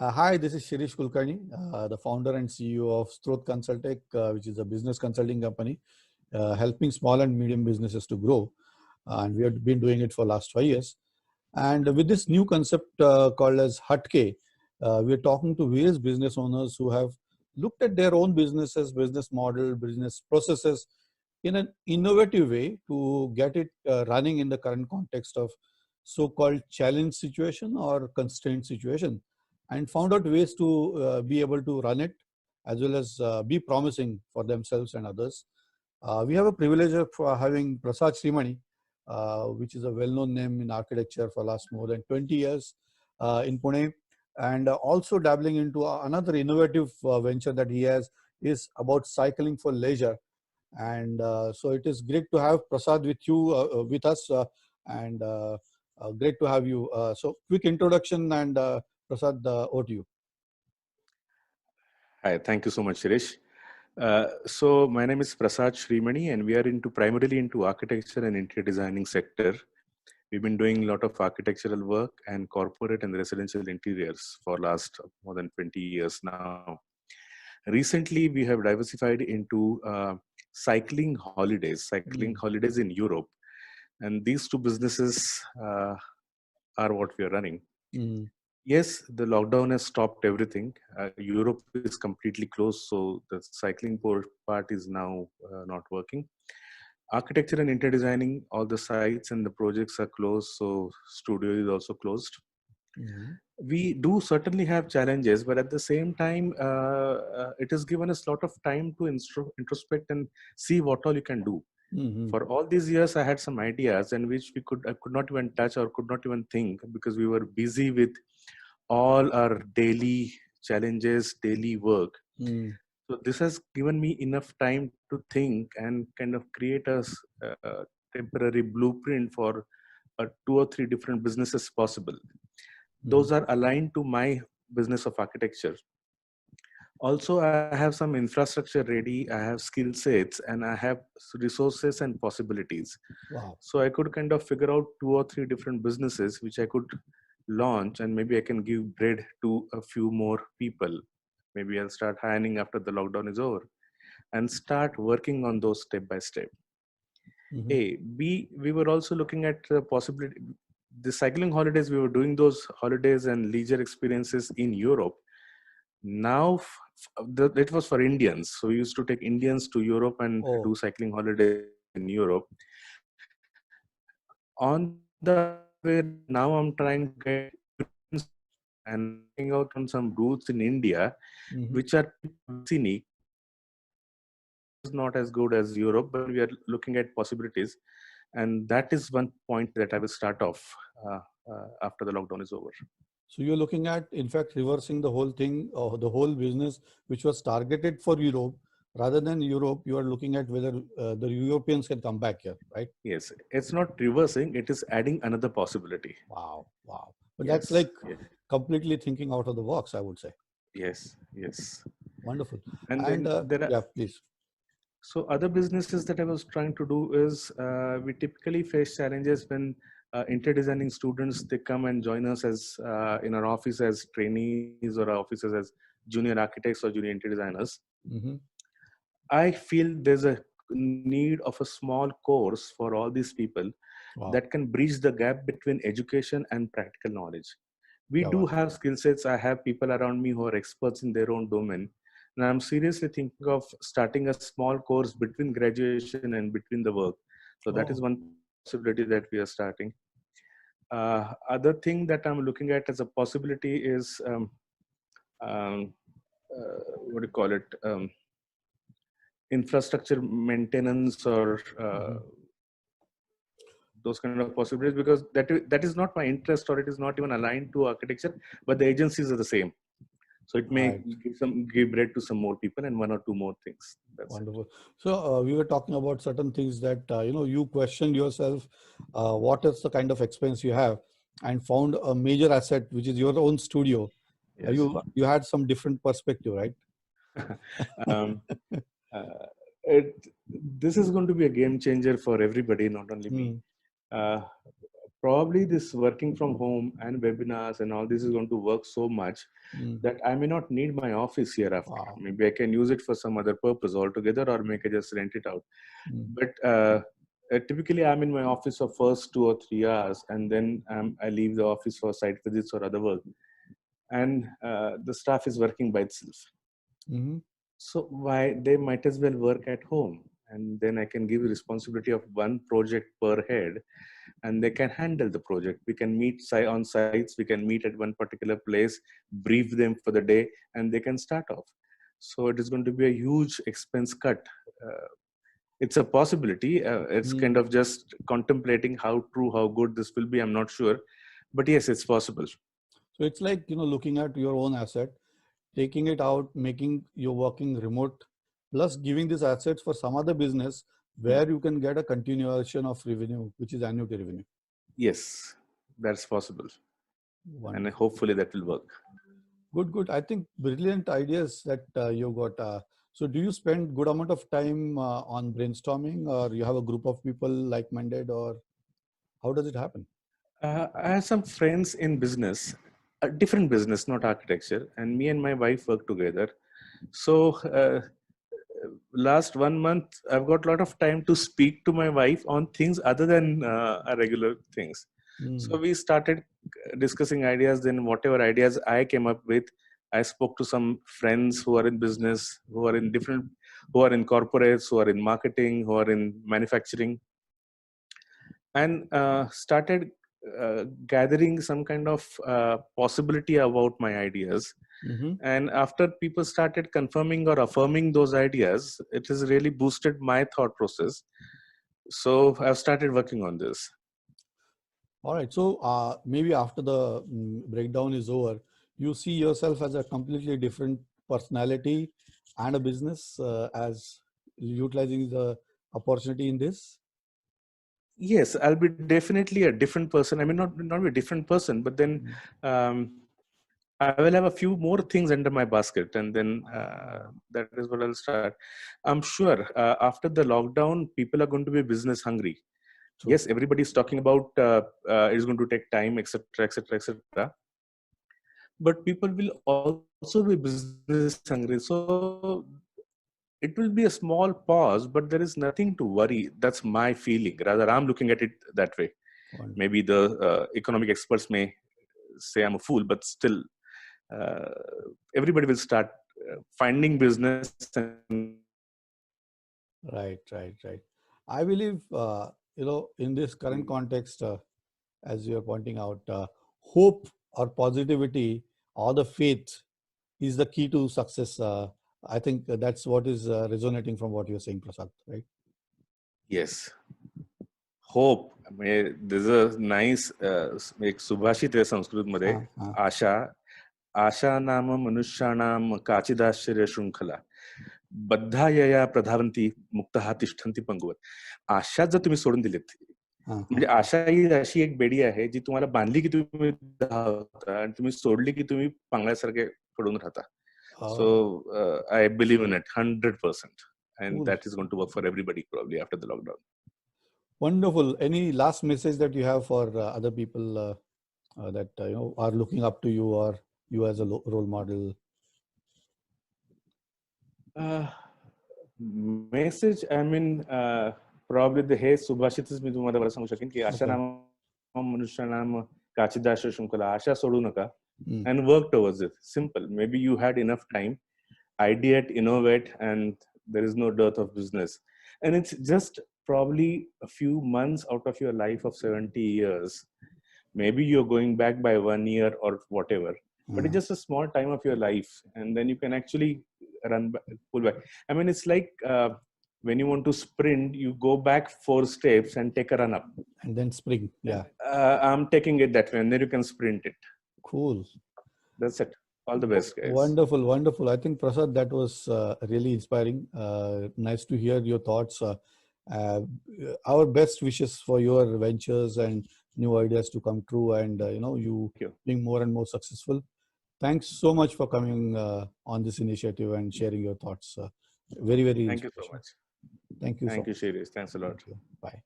Hi, this is Shirish Kulkarni, the founder and CEO of STROTA Consultech, which is a business consulting company helping small and medium businesses to grow. And we have been doing it for last 5 years. And with this new concept called as HATKE, we are talking to various business owners who have looked at their own businesses, business model, business processes in an innovative way to get it running in the current context of so-called challenge situation or constraint situation, and found out ways to be able to run it as well as be promising for themselves and others. We have a privilege of having Prasad Shrimani, which is a well-known name in architecture for last more than 20 years in Pune, and also dabbling into another innovative venture that he has is about cycling for leisure. And so it is great to have Prasad with you, with us, and great to have you. So quick introduction, and Prasad, over to you. Hi, thank you so much, Shirish. So my name is Prasad Shrimani, and we are primarily into architecture and interior designing sector. We've been doing a lot of architectural work and corporate and residential interiors for last more than 20 years now. Recently, we have diversified into cycling holidays in Europe. And these two businesses are what we are running. Yes, the lockdown has stopped everything. Europe is completely closed, so the cycling part is now not working. Architecture and interior designing, all the sites and the projects are closed, so studio is also closed. We do certainly have challenges, but at the same time, it has given us a lot of time to introspect and see what all you can do. For all these years, I had some ideas and which I could not even touch or could not even think because we were busy with all our daily challenges, daily work. So this has given me enough time to think and kind of create a temporary blueprint for 2 or 3 different businesses possible. Those are aligned to my business of architecture. Also, I have some infrastructure ready, I have skill sets, and I have resources and possibilities. Wow. So I could kind of figure out 2 or 3 different businesses which I could launch, and maybe I can give bread to a few more people. Maybe I'll start hiring after the lockdown is over and start working on those step by step. A, B, we were also looking at the possibility, the cycling holidays, we were doing those holidays and leisure experiences in Europe. Now, it was for Indians. So we used to take Indians to Europe and do cycling holidays in Europe. On the way, now I'm trying to get and looking out on some routes in India, which are scenic. It's not as good as Europe, but we are looking at possibilities. And that is one point that I will start off after the lockdown is over. So you're looking at, in fact, reversing the whole thing, the whole business, which was targeted for Europe. Rather than Europe, you are looking at whether the Europeans can come back here, right? Yes, it's not reversing, it is adding another possibility. Wow, wow. But yes, that's like completely thinking out of the box, I would say. Yes, yes. Wonderful. And there are, yeah, please. So other businesses that I was trying to do is, we typically face challenges when interior designing students, they come and join us as in our office as trainees or our offices as junior architects or junior interior designers. I feel there's a need of a small course for all these people that can bridge the gap between education and practical knowledge. We do have skill sets. I have people around me who are experts in their own domain. And I'm seriously thinking of starting a small course between graduation and between the work. So that is one possibility that we are starting. Other thing that I'm looking at as a possibility is, what do you call it? Infrastructure maintenance or those kind of possibilities, because that is not my interest, or it is not even aligned to architecture, but the agencies are the same. So it may give bread to some more people and 1 or 2 more things. That's wonderful. So we were talking about certain things that, you questioned yourself, what is the kind of expense you have, and found a major asset, which is your own studio. Yes. You had some different perspective, right? This is going to be a game changer for everybody, not only me. probably this working from home and webinars and all this is going to work so much that I may not need my office hereafter. Wow. Maybe I can use it for some other purpose altogether, or make I just rent it out. But typically, I'm in my office for first 2 or 3 hours, and then I leave the office for site visits or other work, and the staff is working by itself. So why they might as well work at home, and then I can give responsibility of one project per head, and they can handle the project. We can meet on sites, we can meet at one particular place, brief them for the day, and they can start off. So it is going to be a huge expense cut. It's a possibility. It's kind of just contemplating how true, how good this will be. I'm not sure, but yes, it's possible. So it's like, looking at your own asset, taking it out, making you working remote, plus giving these assets for some other business where you can get a continuation of revenue, which is annuity revenue. Yes, that's possible. Wonderful. And hopefully that will work. Good. I think brilliant ideas that you got. So do you spend good amount of time on brainstorming, or you have a group of people like-minded, or how does it happen? I have some friends in business, a different business, not architecture, and me and my wife work together. So last 1 month, I've got a lot of time to speak to my wife on things other than regular things. So we started discussing ideas. Then whatever ideas I came up with, I spoke to some friends who are in business, who are in corporates, who are in marketing, who are in manufacturing, and started gathering some kind of possibility about my ideas. And after people started confirming or affirming those ideas, it has really boosted my thought process. So I've started working on this. All right. So maybe after the breakdown is over, you see yourself as a completely different personality and a business as utilizing the opportunity in this? Yes, I'll be definitely a different person. I mean, not be a different person, but then I will have a few more things under my basket, and then that is what I'll start. I'm sure after the lockdown, people are going to be business hungry. True. Yes, everybody's talking about it's going to take time, etc., etc., etc. But people will also be business hungry. So it will be a small pause, but there is nothing to worry. That's my feeling. Rather, I'm looking at it that way. Wonderful. Maybe the economic experts may say I'm a fool, but still, everybody will start finding business. Right. I believe, in this current context, as you're pointing out, hope or positivity or the faith is the key to success. I think that's what is resonating from what you're saying, Prasad, right? Yes. Hope. There's a nice एक सुभाषित आहे संस्कृतमध्ये, आशा नाम मनुष्याणाम काचिदाश्चर्य शृंखला बद्धा यया प्रधावंती मुक्तहा तिष्ठन्ति पंगवत. आशा जर तुम्ही सोडून दिलीत, म्हणजे आशा ही अशी एक बेडी आहे जी तुम्हाला बांधली की तुम्ही धावता आणि तुम्ही सोडली की तुम्ही पांगळ्यासारखे पडून राहता. So I believe in it 100%, and that is going to work for everybody probably after the lockdown. Wonderful. Any last message that you have for other people that are looking up to you, or you as a role model? Message, I mean, probably the हे सुभाषितच मी तुम्हाला सांगू शकेन की आशा नाम मनुष्याणाम काचिदाश शृंखला. आशा सोडू नका, and work towards it. Simple. Maybe you had enough time, ideate, innovate, and there is no dearth of business. And it's just probably a few months out of your life of 70 years. Maybe you're going back by 1 year or whatever, but it's just a small time of your life, and then you can actually pull back. I mean, it's like when you want to sprint, you go back 4 steps and take a run up, and then sprint. Yeah, I'm taking it that way, and then you can sprint it. Cool. That's it. All the best, guys. Wonderful. I think, Prasad, that was really inspiring. Nice to hear your thoughts. Our best wishes for your ventures and new ideas to come true, and you being more and more successful. Thanks so much for coming on this initiative and sharing your thoughts. Very Thank you so much. Thank you. Thank you, Shirish. Thanks a lot. Bye.